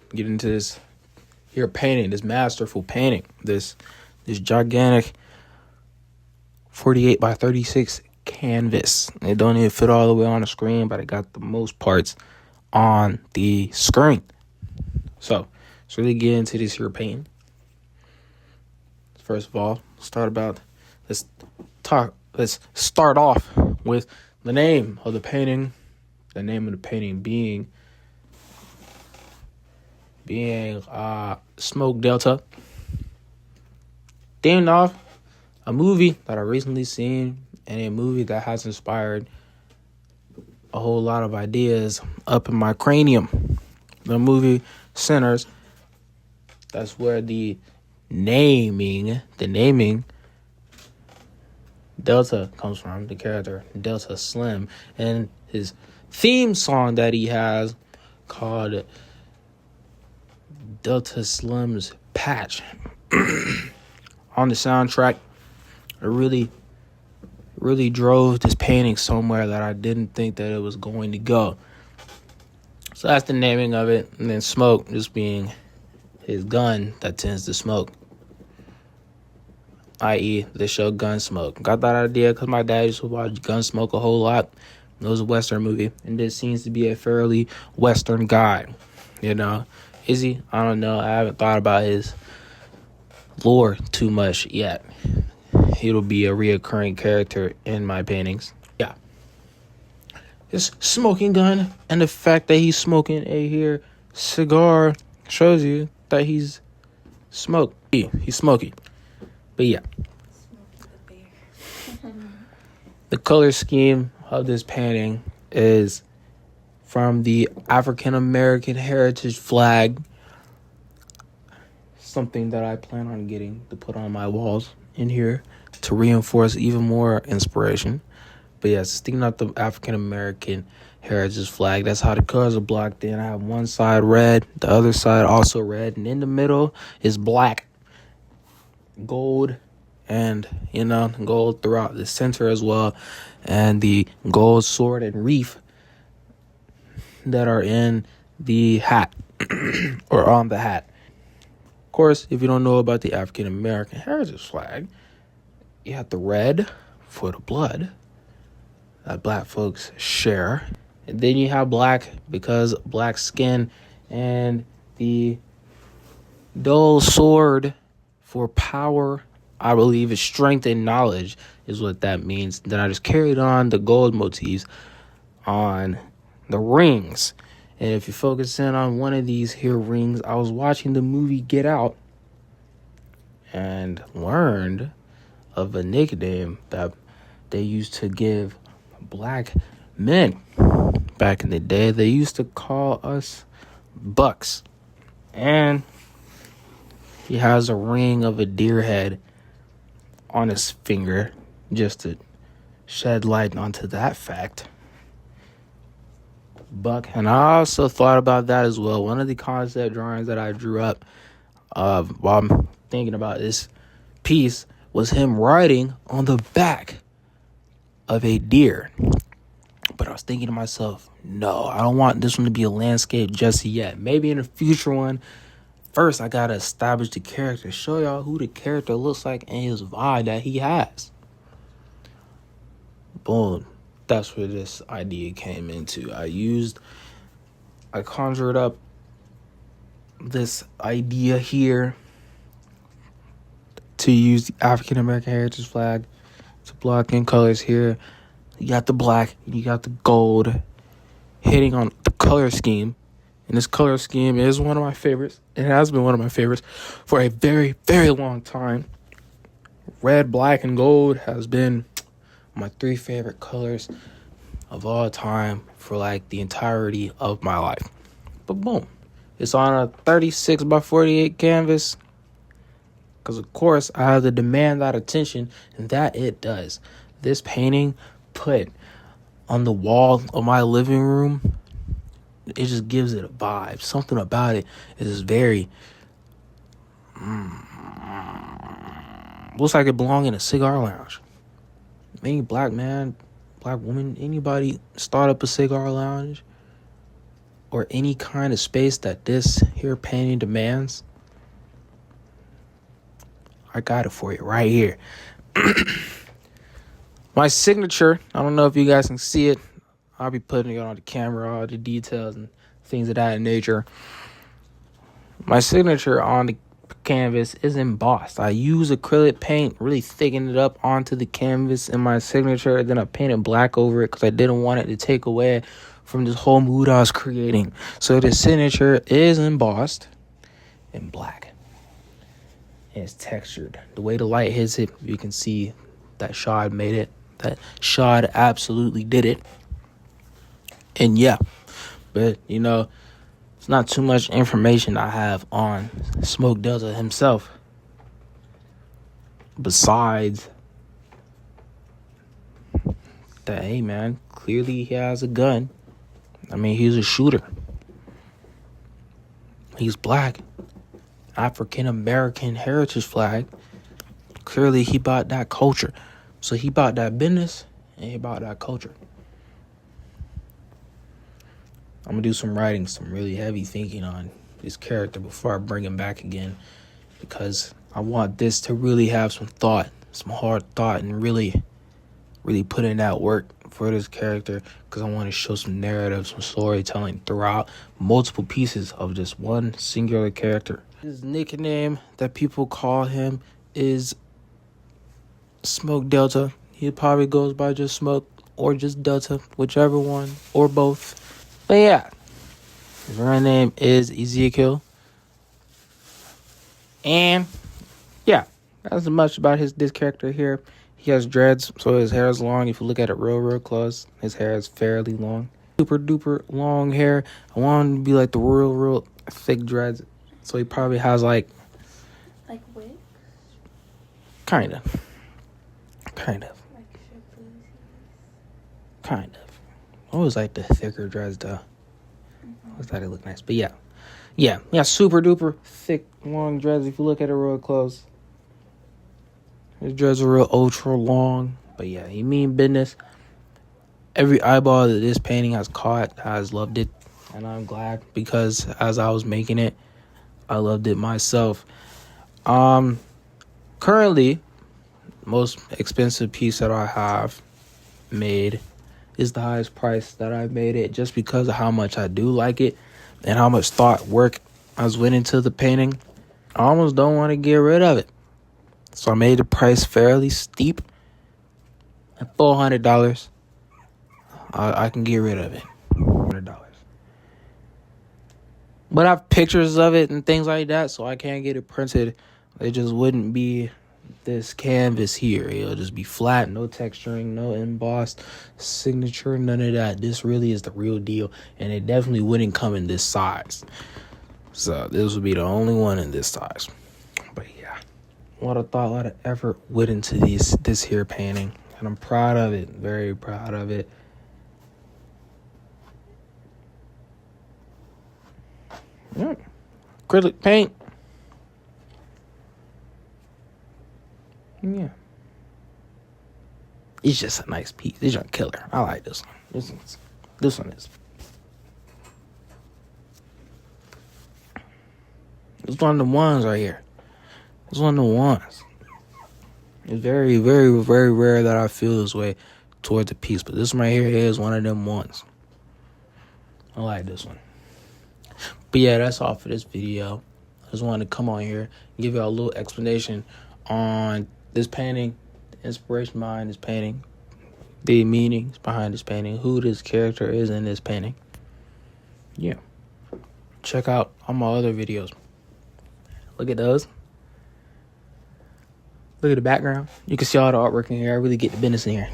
get into this here painting, this masterful painting, this gigantic 48 by 36 canvas. It don't even fit all the way on the screen, but it got the most parts on the screen. So let's really get into this here painting. First of all, let's start off with the name of the painting. The name of the painting being Smoke Delta. Themed off a movie that I recently seen, and a movie that has inspired a whole lot of ideas up in my cranium. The movie Sinners. That's where the naming Delta comes from, the character Delta Slim, and his theme song that he has called Delta Slim's Patch. On the soundtrack, it really drove this painting somewhere that I didn't think that it was going to go. So that's the naming of it. And then smoke just being his gun that tends to smoke, i.e. the show Gunsmoke. Got that idea because my dad used to watch Gunsmoke a whole lot. It was a Western movie, and this seems to be a fairly Western guy. Is he? I don't know. I haven't thought about his lore too much yet. It'll be a reoccurring character in my paintings. Yeah. His smoking gun and the fact that he's smoking a here cigar shows you that he's smoky. He's smoky. But yeah. The color scheme of this painting is from the African American heritage flag. Something that I plan on getting to put on my walls in here to reinforce even more inspiration. But yes, sticking out the African American heritage flag. That's how the colors are blocked in. I have one side red, the other side also red, and in the middle is black, gold, and gold throughout the center as well, and the gold sword and wreath that are in the hat or on the hat. Of course, if you don't know about the African American heritage flag, you have the red for the blood that black folks share. And then you have black because black skin, and the dull sword for power, I believe, is strength and knowledge is what that means. Then I just carried on the gold motifs on the rings. And if you focus in on one of these here rings, I was watching the movie Get Out and learned of a nickname that they used to give black men back in the day. They used to call us bucks. And he has a ring of a deer head on his finger just to shed light onto that fact. Buck. And I also thought about that as well. One of the concept drawings that I drew up while I'm thinking about this piece was him riding on the back of a deer. But I was thinking to myself, no, I don't want this one to be a landscape just yet. Maybe in a future one. First, I gotta establish the character, show y'all who the character looks like and his vibe that he has. Boom. That's where this idea came into. I conjured up this idea here to use the African American heritage flag to block in colors here. You got the black, you got the gold hitting on the color scheme. And this color scheme is one of my favorites. It has been one of my favorites for a very, very long time. Red, black, and gold has been my three favorite colors of all time for like the entirety of my life. But boom, it's on a 36 by 48 canvas. Because of course I have to demand that attention, and that it does. This painting put on the wall of my living room, it just gives it a vibe. Something about it is very looks like it belongs in a cigar lounge. Any black man, black woman, anybody start up a cigar lounge, or any kind of space that this here painting demands, I got it for you right here. My signature, I don't know if you guys can see it. I'll be putting it on the camera, all the details and things of that nature. My signature on the canvas is embossed. I use acrylic paint, really thicken it up onto the canvas in my signature. Then I painted black over it because I didn't want it to take away from this whole mood I was creating. So the signature is embossed in black. And it's textured. The way the light hits it, you can see that Shad made it. That Shad absolutely did it. And yeah, but you know, it's not too much information I have on Smoke Delta himself. Besides that, hey man, clearly he has a gun. I mean, he's a shooter. He's black. African American heritage flag. Clearly he bought that culture. So he bought that business and he bought that culture. I'm going to do some writing, some really heavy thinking on this character before I bring him back again. Because I want this to really have some thought, some hard thought, and really put in that work for this character. Because I want to show some narrative, some storytelling throughout multiple pieces of this one singular character. His nickname that people call him is Smoke Delta. He probably goes by just Smoke or just Delta, whichever one, or both. But yeah, his real name is Ezekiel. And yeah, that's as much about this character here. He has dreads, so his hair is long. If you look at it real close, his hair is fairly long. Super duper long hair. I want him to be like the real thick dreads. So he probably has like wigs? Kind of. I always like the thicker dreads though. I always thought it looked nice. But yeah, super duper thick long dreads if you look at it real close. His dreads are real ultra long. But yeah, he mean business. Every eyeball that this painting has caught has loved it. And I'm glad because as I was making it, I loved it myself. Currently, most expensive piece that I have made is the highest price that I've made it, just because of how much I do like it and how much thought, work has went into the painting. I almost don't want to get rid of it. So I made the price fairly steep. At $400, I can get rid of it. $400. But I have pictures of it and things like that, so I can't get it printed. It just wouldn't be this canvas here. It'll just be flat, no texturing, no embossed signature, none of that. This really is the real deal, and it definitely wouldn't come in this size. So this would be the only one in this size. But yeah, a lot of thought, a lot of effort went into this here painting, and I'm proud of it, very proud of it. Acrylic paint. Yeah. It's just a nice piece. It's a killer. I like this one. This one is. It's one of the ones right here. It's one of the ones. It's very, very, very rare that I feel this way towards a piece. But this one right here is one of them ones. I like this one. But yeah, that's all for this video. I just wanted to come on here and give y'all a little explanation on this painting, the inspiration behind this painting, the meanings behind this painting, who this character is in this painting. Yeah. Check out all my other videos. Look at those. Look at the background. You can see all the artwork in here. I really get the business in here.